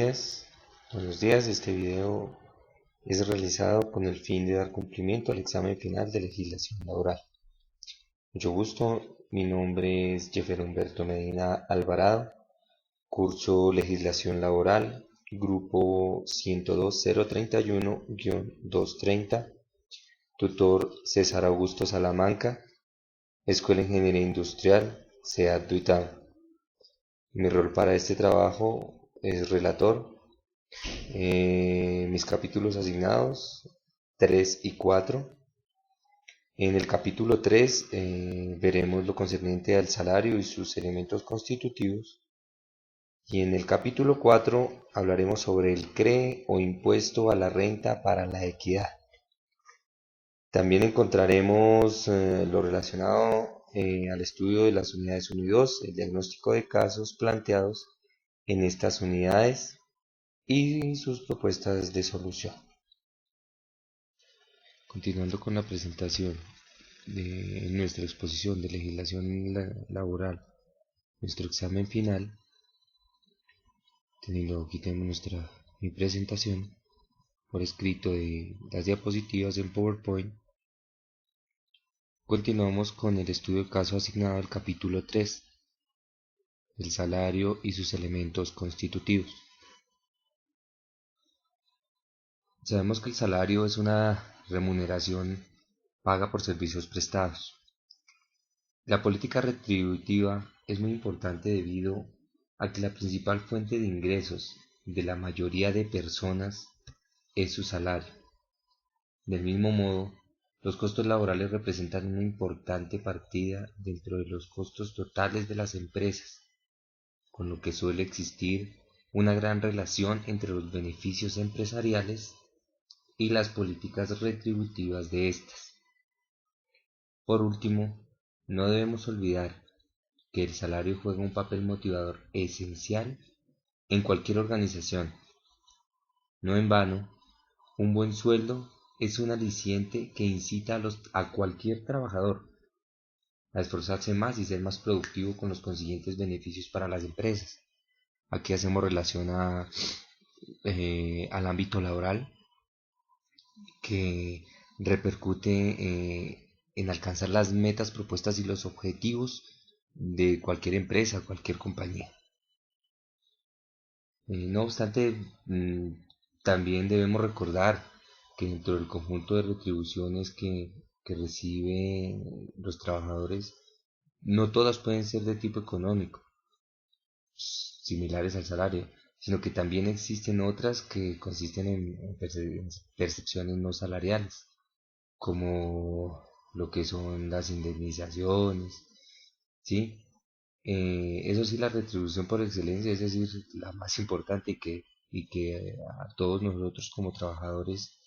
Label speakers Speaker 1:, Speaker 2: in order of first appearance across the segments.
Speaker 1: días. Buenos días. Este video es realizado con el fin de dar cumplimiento al examen final de legislación laboral. Mucho gusto, mi nombre es Jeffer Humberto Medina Alvarado, curso legislación laboral, grupo 102031-230, tutor César Augusto Salamanca, Escuela de Ingeniería Industrial, SEAD Duitama. Mi rol para este trabajo es relator. Mis capítulos asignados 3 y 4. En el capítulo 3 veremos lo concerniente al salario y sus elementos constitutivos. Y en el capítulo 4 hablaremos sobre el CRE o impuesto a la renta para la equidad. También encontraremos lo relacionado al estudio de las unidades 1 y 2, el diagnóstico de casos planteados en estas unidades y sus propuestas de solución. Continuando con la presentación de nuestra exposición de legislación laboral, nuestro examen final, teniendo aquí tenemos mi presentación por escrito de las diapositivas en PowerPoint. Continuamos con el estudio de caso asignado al capítulo 3, el salario y sus elementos constitutivos. Sabemos que el salario es una remuneración paga por servicios prestados. La política retributiva es muy importante debido a que la principal fuente de ingresos de la mayoría de personas es su salario. Del mismo modo, los costos laborales representan una importante partida dentro de los costos totales de las empresas, con lo que suele existir una gran relación entre los beneficios empresariales y las políticas retributivas de estas. Por último, no debemos olvidar que el salario juega un papel motivador esencial en cualquier organización. No en vano, un buen sueldo es un aliciente que incita a cualquier trabajador a esforzarse más y ser más productivo con los consiguientes beneficios para las empresas. Aquí hacemos relación al ámbito laboral que repercute en alcanzar las metas propuestas y los objetivos de cualquier empresa, cualquier compañía. No obstante, también debemos recordar que dentro del conjunto de retribuciones que reciben los trabajadores, no todas pueden ser de tipo económico, similares al salario, sino que también existen otras que consisten en percepciones no salariales, como lo que son las indemnizaciones, ¿sí? Eso sí, la retribución por excelencia, es decir, la más importante y que a todos nosotros como trabajadores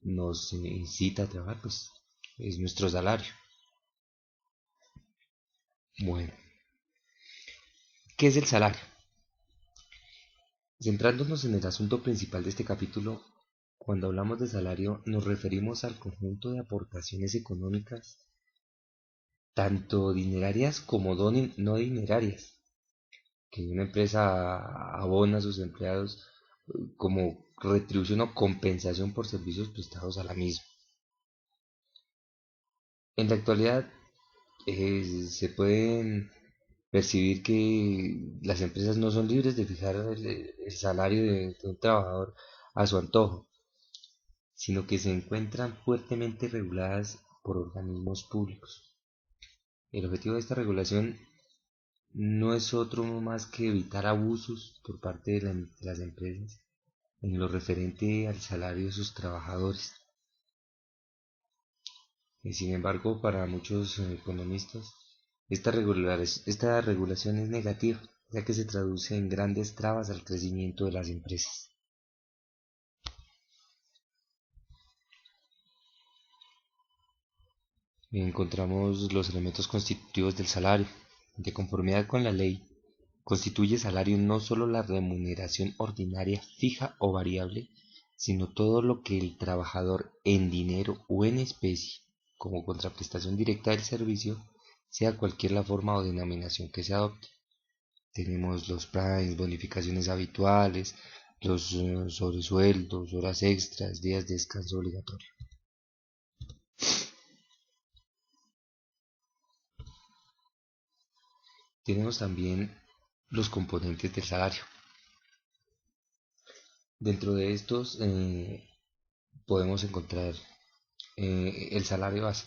Speaker 1: nos incita a trabajar, pues es nuestro salario. Bueno, ¿qué es el salario? Centrándonos en el asunto principal de este capítulo, cuando hablamos de salario nos referimos al conjunto de aportaciones económicas, tanto dinerarias como no dinerarias, que una empresa abona a sus empleados como retribución o compensación por servicios prestados a la misma. En la actualidad se pueden percibir que las empresas no son libres de fijar el salario de un trabajador a su antojo, sino que se encuentran fuertemente reguladas por organismos públicos. El objetivo de esta regulación no es otro más que evitar abusos por parte de las empresas en lo referente al salario de sus trabajadores. Sin embargo, para muchos economistas, esta regulación es negativa, ya que se traduce en grandes trabas al crecimiento de las empresas. Encontramos los elementos constitutivos del salario. De conformidad con la ley, constituye salario no solo la remuneración ordinaria fija o variable, sino todo lo que el trabajador en dinero o en especie, como contraprestación directa del servicio, sea cualquier la forma o denominación que se adopte, tenemos los primes, bonificaciones habituales, los sobresueldos, horas extras, días de descanso obligatorio. Tenemos también los componentes del salario. Dentro de estos podemos encontrar el salario base.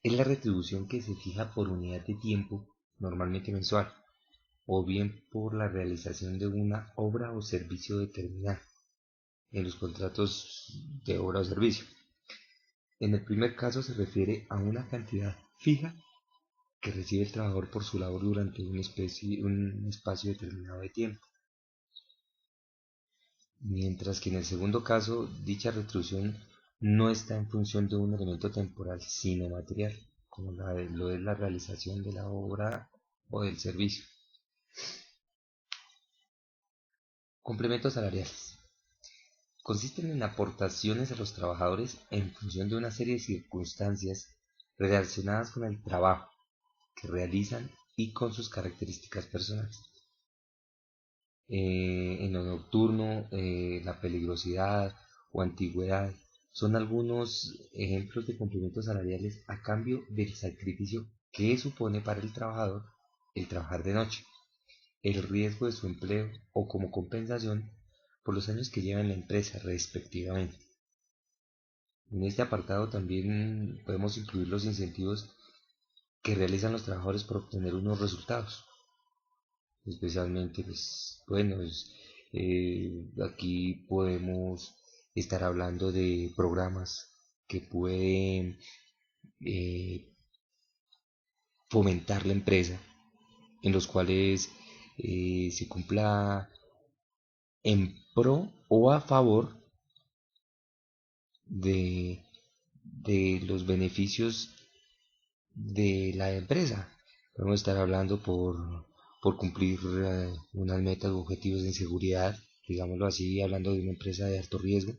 Speaker 1: Es la retribución que se fija por unidad de tiempo, normalmente mensual, o bien por la realización de una obra o servicio determinado en los contratos de obra o servicio. En el primer caso se refiere a una cantidad fija que recibe el trabajador por su labor durante un espacio determinado de tiempo, mientras que en el segundo caso dicha retribución no está en función de un elemento temporal, sino material, como lo es la realización de la obra o del servicio. Complementos salariales. Consisten en aportaciones a los trabajadores en función de una serie de circunstancias relacionadas con el trabajo que realizan y con sus características personales. En lo nocturno, la peligrosidad o antigüedad son algunos ejemplos de complementos salariales a cambio del sacrificio que supone para el trabajador el trabajar de noche, el riesgo de su empleo o como compensación por los años que lleva en la empresa respectivamente. En este apartado también podemos incluir los incentivos que realizan los trabajadores por obtener unos resultados. Especialmente, pues, bueno, aquí podemos estar hablando de programas que pueden eh, fomentar la empresa, en los cuales se cumpla en pro o a favor de, de los beneficios de la empresa. Podemos estar hablando por cumplir unas metas u objetivos de seguridad, digámoslo así, hablando de una empresa de alto riesgo,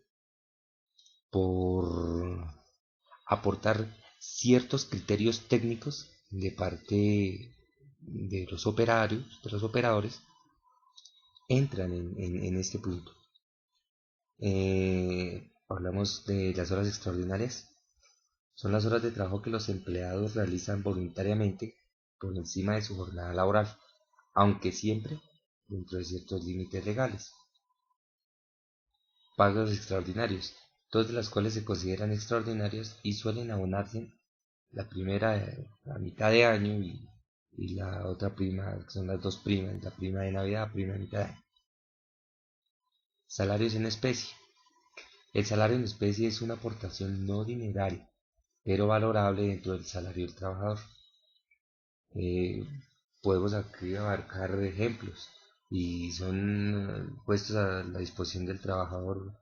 Speaker 1: por aportar ciertos criterios técnicos de parte de los operadores, entran en este punto. Hablamos de las horas extraordinarias. Son las horas de trabajo que los empleados realizan voluntariamente por encima de su jornada laboral, aunque siempre dentro de ciertos límites legales. Pagos extraordinarios, dos de las cuales se consideran extraordinarios y suelen abonarse la primera a mitad de año y la otra prima, que son las dos primas, la prima de Navidad, prima de mitad de año. Salarios en especie. El salario en especie es una aportación no dineraria, pero valorable dentro del salario del trabajador. Eh, Podemos aquí abarcar ejemplos y son puestos a la disposición del trabajador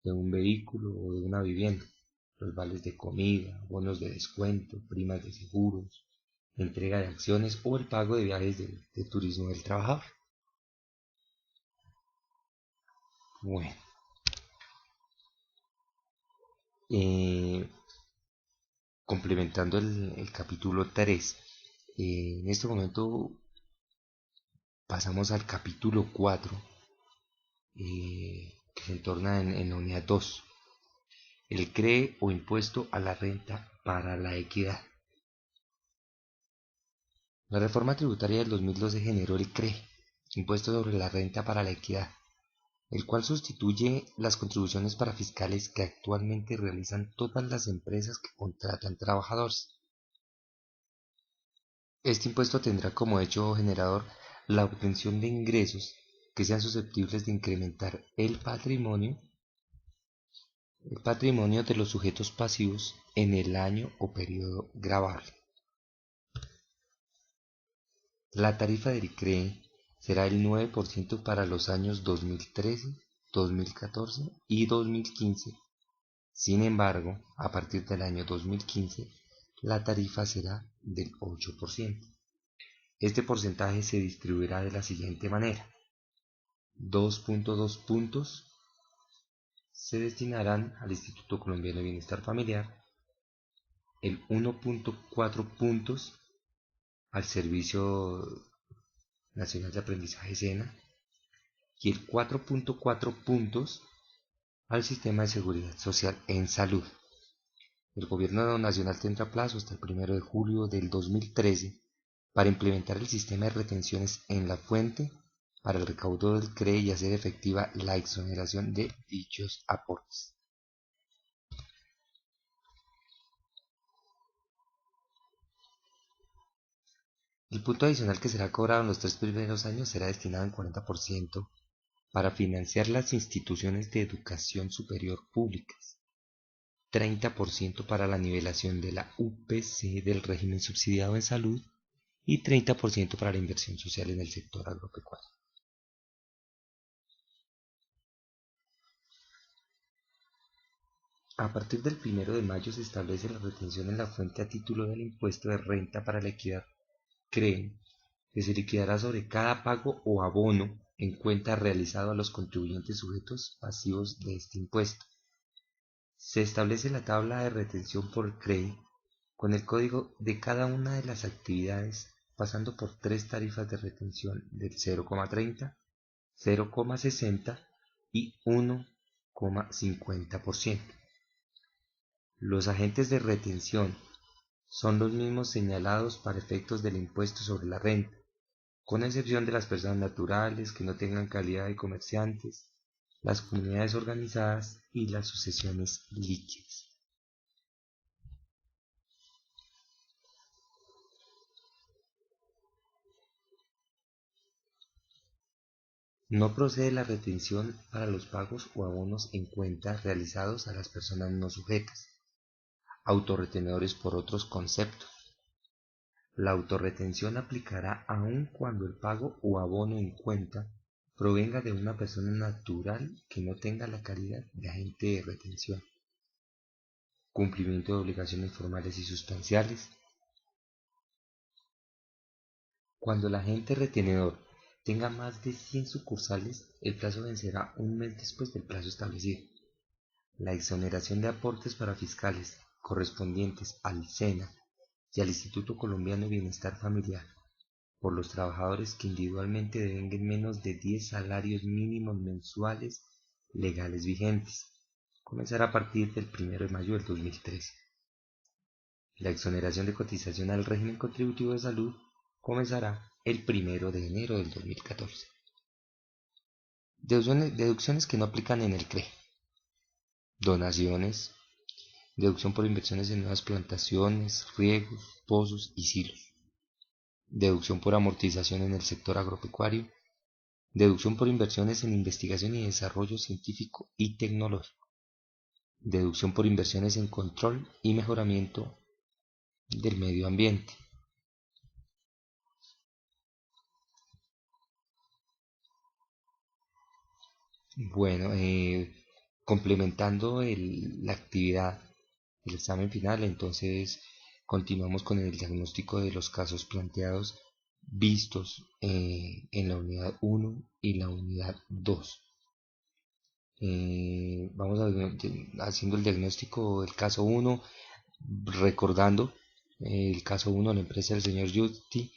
Speaker 1: de un vehículo o de una vivienda, los vales de comida, bonos de descuento, primas de seguros, entrega de acciones o el pago de viajes de turismo del trabajador. Bueno, eh, complementando el capítulo 3, en este momento pasamos al capítulo 4, que se entorna en la unidad 2, el CRE o impuesto a la renta para la equidad. La reforma tributaria del 2012 generó el CRE, impuesto sobre la renta para la equidad, el cual sustituye las contribuciones para fiscales que actualmente realizan todas las empresas que contratan trabajadores. Este impuesto tendrá como hecho generador la obtención de ingresos que sean susceptibles de incrementar el patrimonio de los sujetos pasivos en el año o periodo gravable. La tarifa del CRE será el 9% para los años 2013, 2014 y 2015. Sin embargo, a partir del año 2015, la tarifa será del 8%. Este porcentaje se distribuirá de la siguiente manera: 2.2 puntos se destinarán al Instituto Colombiano de Bienestar Familiar, el 1.4 puntos al Servicio Nacional de Aprendizaje SENA y el 4.4 puntos al Sistema de Seguridad Social en Salud. El Gobierno Nacional tendrá plazo hasta el 1 de julio del 2013 para implementar el sistema de retenciones en la fuente para el recaudo del CRE y hacer efectiva la exoneración de dichos aportes. El punto adicional que será cobrado en los 3 primeros años será destinado en 40% para financiar las instituciones de educación superior públicas, 30% para la nivelación de la UPC del régimen subsidiado en salud y 30% para la inversión social en el sector agropecuario. A partir del 1 de mayo se establece la retención en la fuente a título del impuesto de renta para la equidad CREE, que se liquidará sobre cada pago o abono en cuenta realizado a los contribuyentes sujetos pasivos de este impuesto. Se establece la tabla de retención por CREE con el código de cada una de las actividades, pasando por 3 tarifas de retención del 0,30, 0,60 y 1,50%. Los agentes de retención son los mismos señalados para efectos del impuesto sobre la renta, con excepción de las personas naturales que no tengan calidad de comerciantes, las comunidades organizadas y las sucesiones líquidas. No procede la retención para los pagos o abonos en cuenta realizados a las personas no sujetas, autorretenedores por otros conceptos. La autorretención aplicará aun cuando el pago o abono en cuenta provenga de una persona natural que no tenga la calidad de agente de retención. Cumplimiento de obligaciones formales y sustanciales. Cuando el agente retenedor tenga más de 100 sucursales, el plazo vencerá un mes después del plazo establecido. La exoneración de aportes para fiscales correspondientes al SENA y al Instituto Colombiano de Bienestar Familiar por los trabajadores que individualmente devenguen menos de 10 salarios mínimos mensuales legales vigentes, comenzará a partir del 1 de mayo del 2013. La exoneración de cotización al régimen contributivo de salud comenzará el 1 de enero del 2014. Deducciones que no aplican en el CRE. Donaciones, deducción por inversiones en nuevas plantaciones, riegos, pozos y silos, deducción por amortización en el sector agropecuario, deducción por inversiones en investigación y desarrollo científico y tecnológico, deducción por inversiones en control y mejoramiento del medio ambiente. Bueno, complementando la actividad del examen final, entonces continuamos con el diagnóstico de los casos planteados vistos en la unidad 1 y la unidad 2. Vamos haciendo el diagnóstico del caso 1, recordando el caso 1, la empresa del señor Justi.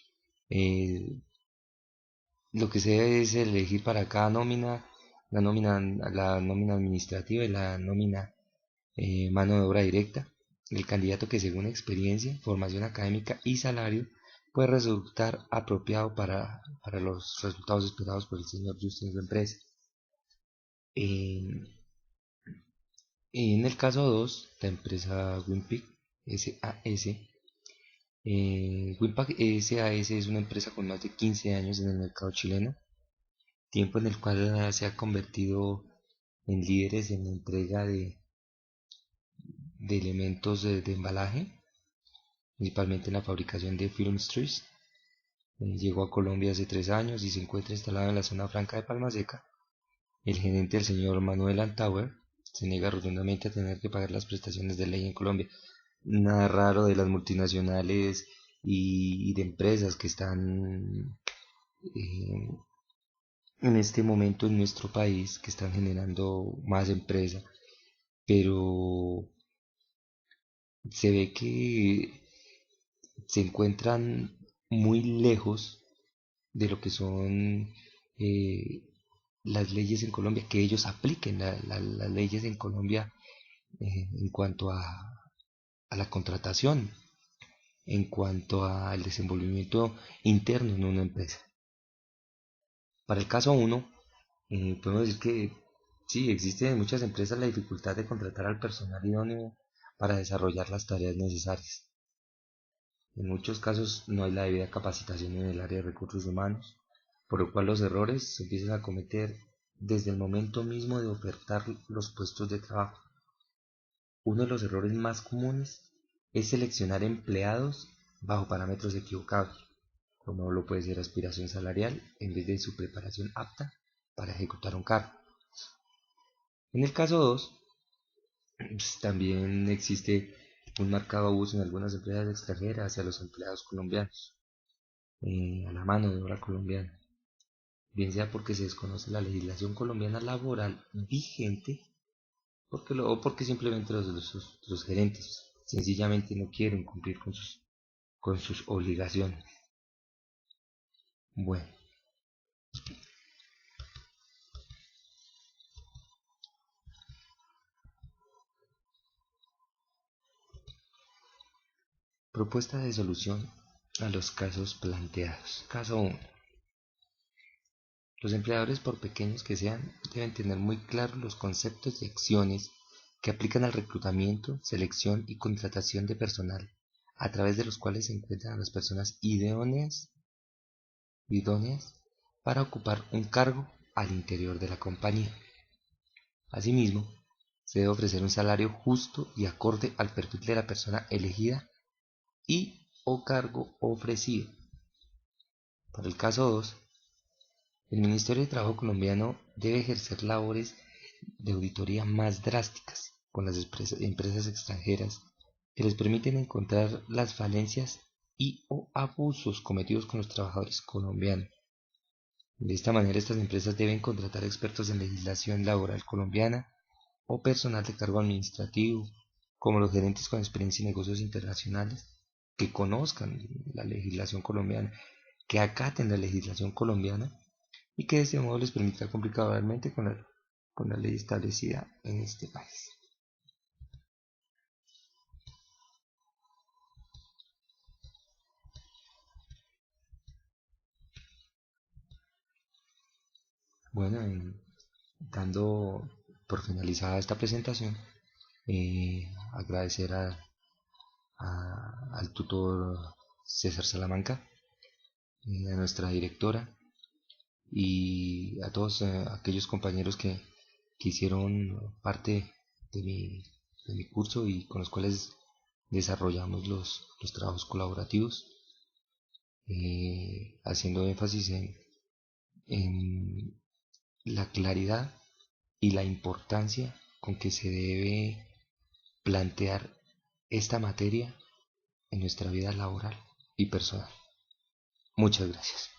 Speaker 1: Lo que se debe es elegir para cada nómina, la nómina administrativa y la nómina mano de obra directa, el candidato que según experiencia, formación académica y salario puede resultar apropiado para los resultados esperados por el señor Justi en su empresa. En el caso 2, la empresa Winpick SAS. Winpack SAS es una empresa con más de 15 años en el mercado chileno, tiempo en el cual se ha convertido en líderes en la entrega de elementos de embalaje, principalmente en la fabricación de film strips. Llegó a Colombia hace 3 años y se encuentra instalado en la zona franca de Palma Seca. El gerente, el señor Manuel Antauer, se niega rotundamente a tener que pagar las prestaciones de ley en Colombia. Nada raro de las multinacionales y de empresas que están en este momento en nuestro país, que están generando más empresas, pero se ve que se encuentran muy lejos de lo que son eh, las leyes en Colombia, que ellos apliquen las leyes en Colombia en cuanto a la contratación, en cuanto al desenvolvimiento interno en una empresa. Para el caso uno, podemos decir que sí, existe en muchas empresas la dificultad de contratar al personal idóneo para desarrollar las tareas necesarias. En muchos casos no hay la debida capacitación en el área de recursos humanos, por lo cual los errores se empiezan a cometer desde el momento mismo de ofertar los puestos de trabajo. Uno de los errores más comunes es seleccionar empleados bajo parámetros equivocados, como lo puede ser aspiración salarial en vez de su preparación apta para ejecutar un cargo. En el caso 2, pues, también existe un marcado abuso en algunas empresas extranjeras hacia los empleados colombianos, a la mano de obra colombiana, bien sea porque se desconoce la legislación colombiana laboral vigente o porque simplemente los gerentes sencillamente no quieren cumplir con sus obligaciones. Bueno, propuesta de solución a los casos planteados. Caso 1. Los empleadores, por pequeños que sean, deben tener muy claros los conceptos y acciones que aplican al reclutamiento, selección y contratación de personal, a través de los cuales se encuentran a las personas idóneas para ocupar un cargo al interior de la compañía. Asimismo, se debe ofrecer un salario justo y acorde al perfil de la persona elegida y o cargo ofrecido. Para el caso 2, el Ministerio de Trabajo colombiano debe ejercer labores de auditoría más drásticas con las empresas extranjeras que les permiten encontrar las falencias y o abusos cometidos con los trabajadores colombianos. De esta manera, estas empresas deben contratar expertos en legislación laboral colombiana o personal de cargo administrativo, como los gerentes con experiencia en negocios internacionales, que conozcan la legislación colombiana, que acaten la legislación colombiana y que de ese modo les permita cumplir cabalmente con la ley establecida en este país. Bueno, dando por finalizada esta presentación, agradecer al tutor César Salamanca, a nuestra directora y a todos aquellos compañeros que hicieron parte de mi curso y con los cuales desarrollamos los trabajos colaborativos, haciendo énfasis en la claridad y la importancia con que se debe plantear esta materia en nuestra vida laboral y personal. Muchas gracias.